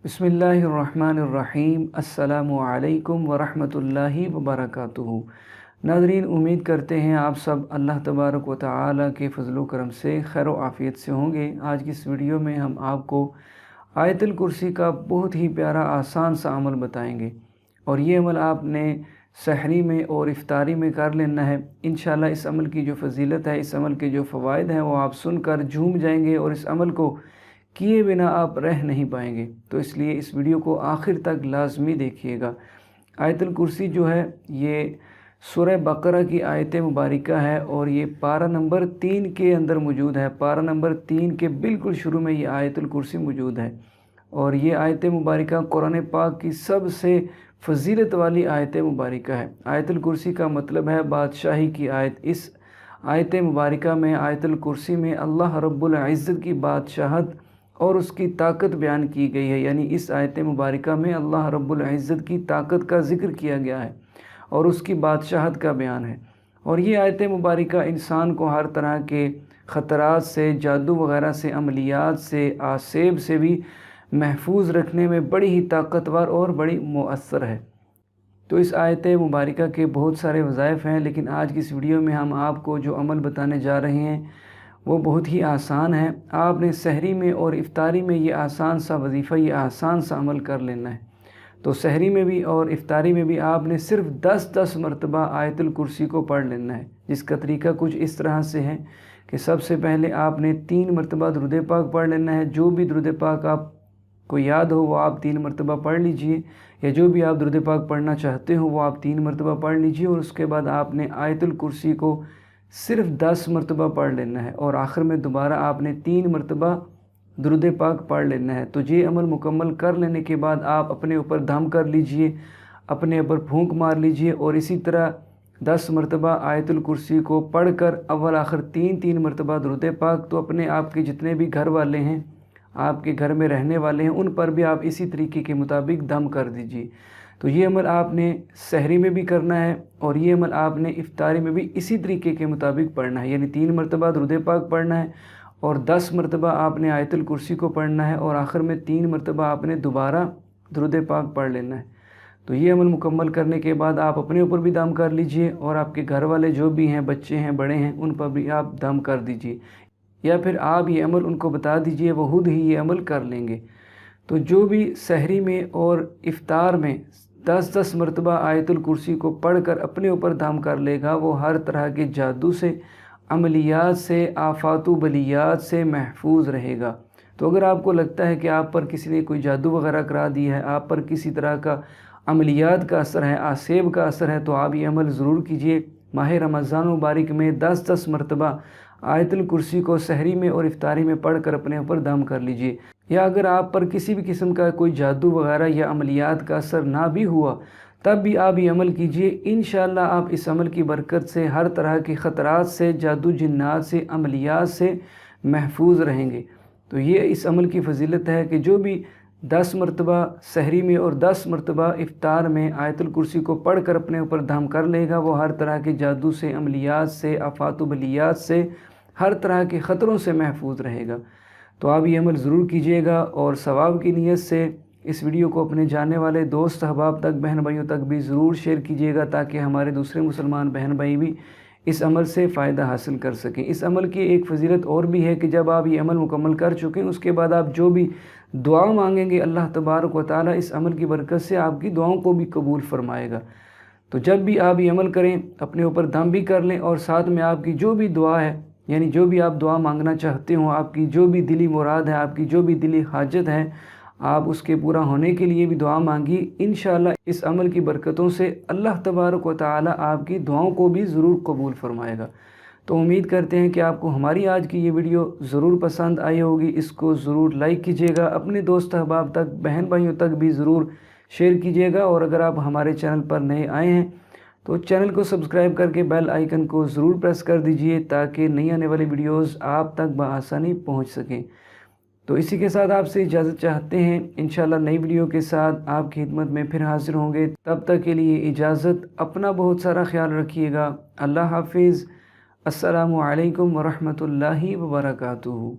बिस्मिल्लाहिर्रहमानिर्रहीम। अस्सलामु अलैकुम वरहमतुल्लाहि वबरकातुहू। नाज़रीन, उम्मीद करते हैं आप सब अल्लाह तबारक व तआला के फ़ज़ल व करम से खैर व आफ़ियत से होंगे। आज की इस वीडियो में हम आपको आयतुल कुर्सी का बहुत ही प्यारा आसान सा अमल बताएंगे और ये अमल आपने सहरी में और इफ्तारी में कर लेना है। इंशाअल्लाह इस अमल की जो फ़जीलत है, इस अमल के जो फ़वाइद हैं वो आप सुनकर झूम जाएंगे और इस अमल को किए बिना आप रह नहीं पाएंगे। तो इसलिए इस वीडियो को आखिर तक लाजमी देखिएगा। आयतुल कुर्सी जो है ये सूरह बकरा की आयत मुबारिका है और ये पारा नंबर 3 के अंदर मौजूद है। पारा नंबर 3 के बिल्कुल शुरू में ये आयतुल कुर्सी मौजूद है और ये आयत मुबारिका कुरान पाक की सबसे फ़जीलत वाली आयत मुबारिका है। आयतुल कुर्सी का मतलब है बादशाही की आयत। इस आयत मुबारिका में, आयतुल कुर्सी में अल्लाह रब्बुल इज़्ज़त की बादशाहत और उसकी ताकत बयान की गई है। यानी इस आयत मुबारिका में अल्लाह रब्बुल इज़्ज़त की ताकत का ज़िक्र किया गया है और उसकी बादशाहत का बयान है। और ये आयत मुबारिका इंसान को हर तरह के ख़तरात से, जादू वग़ैरह से, अमलियात से, आसेब से भी महफूज रखने में बड़ी ही ताकतवर और बड़ी मुअस्सर है। तो इस आयत मुबारिका के बहुत सारे वज़ाइफ़ हैं, लेकिन आज की इस वीडियो में हम आपको जो अमल बताने जा रहे हैं वो बहुत ही आसान है। आपने सहरी में और इफ्तारी में ये आसान सा वजीफ़ा, ये आसान सा अमल कर लेना है। तो सहरी में भी और इफ्तारी में भी आपने सिर्फ 10-10 मरतबा आयतुल कुर्सी को पढ़ लेना है, जिसका तरीका कुछ इस तरह से है कि सबसे पहले आपने 3 मरतबा दुरूद पाक पढ़ लेना है। जो भी दुरूद पाक आपको याद हो वो आप 3 मरतबा पढ़ लीजिए, या जो भी आप दुरूद पाक पढ़ना चाहते हो वो आप 3 मरतबा पढ़ लीजिए और उसके बाद आपने आयतुल कुर्सी को सिर्फ 10 मरतबा पढ़ लेना है और आखिर में दोबारा आपने 3 मरतबा दुरूद पाक पढ़ लेना है। तो ये अमल मुकम्मल कर लेने के बाद आप अपने ऊपर दम कर लीजिए, अपने ऊपर फूंक मार लीजिए और इसी तरह 10 मरतबा आयतुल कुर्सी को पढ़कर अव्वल आखिर 3-3 मरतबा दुरूद पाक। तो अपने आपके जितने भी घर वाले हैं, आपके घर में रहने वाले हैं, उन पर भी आप इसी तरीके के मुताबिक दम कर दीजिए। तो ये अमल आपने सहरी में भी करना है और ये अमल आपने इफ्तारी में भी इसी तरीके के मुताबिक पढ़ना है। यानी 3 मरतबा दुरूद पाक पढ़ना है और 10 मरतबा आपने आयतुल कुर्सी को पढ़ना है और आखिर में 3 मरतबा आपने दोबारा दुरूद पाक पढ़ लेना है। तो ये अमल मुकम्मल करने के बाद आप अपने ऊपर भी दम कर लीजिए और आपके घर वाले जो भी हैं, बच्चे हैं, बड़े हैं, उन पर भी आप दम कर दीजिए, या फिर आप ये अमल उनको बता दीजिए, वो खुद ही ये अमल कर लेंगे। तो जो भी सहरी में और इफ्तार में 10-10 मरतबा आयतुल कुर्सी को पढ़कर अपने ऊपर दम कर लेगा, वो हर तरह के जादू से, अमलियात से, आफातु बलियात से महफूज रहेगा। तो अगर आपको लगता है कि आप पर किसी ने कोई जादू वगैरह करा दी है, आप पर किसी तरह का अमलियात का असर है, आसेब का असर है, तो आप ये अमल ज़रूर कीजिए। माह रमज़ान मुबारक में 10-10 मरतबा आयतुल कुर्सी को सहरी में और इफ्तारी में पढ़कर अपने ऊपर दम कर लीजिए। या अगर आप पर किसी भी किस्म का कोई जादू वगैरह या अमलियात का असर ना भी हुआ, तब भी आप ये अमल कीजिए। इंशाअल्लाह आप इस अमल की बरकत से हर तरह के ख़तरात से, जादू जिन्नात से, अमलियात से महफूज रहेंगे। तो ये इस अमल की फ़जीलत है कि जो भी 10 मरतबा सहरी में और 10 मरतबा इफ्तार में आयतुल कुर्सी को पढ़कर अपने ऊपर दम कर लेगा, वो हर तरह के जादू से, अमलियात से, आफातु बलियात से, हर तरह के ख़तरों से महफूज रहेगा। तो आप ये अमल ज़रूर कीजिएगा और सवाब की नीयत से इस वीडियो को अपने जानने वाले दोस्त अहबाब तक, बहन भाइयों तक भी ज़रूर शेयर कीजिएगा, ताकि हमारे दूसरे मुसलमान बहन भाई भी इस अमल से फ़ायदा हासिल कर सकें। इस अमल की एक फ़जीलत और भी है कि जब आप ये अमल मुकम्मल कर चुकें, उसके बाद आप जो भी दुआ मांगेंगे, अल्लाह तबारक व तआला इस अमल की बरकत से आपकी दुआओं को भी कबूल फरमाएगा। तो जब भी आप ये अमल करें, अपने ऊपर दम भी कर लें और साथ में आपकी जो भी दुआ है, यानी जो भी आप दुआ मांगना चाहते हो, आपकी जो भी दिली मुराद है, आपकी जो भी दिली हाजत है, आप उसके पूरा होने के लिए भी दुआ मांगिए। इंशाअल्लाह इस अमल की बरकतों से अल्लाह तबारक व तआला आपकी दुआओं को भी ज़रूर कबूल फरमाएगा। तो उम्मीद करते हैं कि आपको हमारी आज की ये वीडियो ज़रूर पसंद आई होगी। इसको ज़रूर लाइक कीजिएगा, अपने दोस्त अहबाब तक, बहन भाइयों तक भी ज़रूर शेयर कीजिएगा और अगर आप हमारे चैनल पर नए आए हैं तो चैनल को सब्सक्राइब करके बेल आइकन को ज़रूर प्रेस कर दीजिए, ताकि नई आने वाली वीडियोस आप तक बआसानी पहुंच सकें। तो इसी के साथ आपसे इजाज़त चाहते हैं। इंशाअल्लाह नई वीडियो के साथ आपकी खिदमत में फिर हाजिर होंगे। तब तक के लिए इजाज़त। अपना बहुत सारा ख्याल रखिएगा। अल्लाह हाफिज़। अस्सलामु अलैकुम वरहमतुल्लाहि वबरकातुहू।